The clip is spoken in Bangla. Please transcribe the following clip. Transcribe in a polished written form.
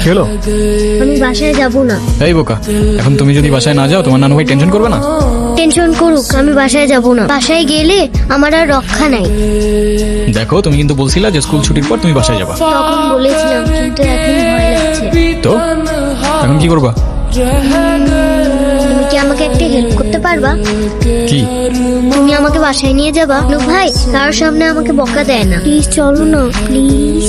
হলো? আমি বাসায় যাব না। এই বোকা, এখন তুমি যদি বাসায় না যাও তোমার নানু ভাই টেনশন করবে না? টেনশন করুক, আমি বাসায় যাব না। বাসায় গেলে আমার আর রক্ষা নাই। দেখো, তুমি কিন্তু বলছিলা যে স্কুল ছুটির পর তুমি বাসায় যাবা। তখন বলেছিলাম, কিন্তু এখন ভয় লাগছে। তো এখন কি করবা? তুমি কি আমাকে একটা হেল্প করতে পারবা? কি? তুমি আমাকে বাসায় নিয়ে যাবা। ভাই কারোর সামনে আমাকে বকা দেয় না, প্লিজ চলো না, প্লিজ।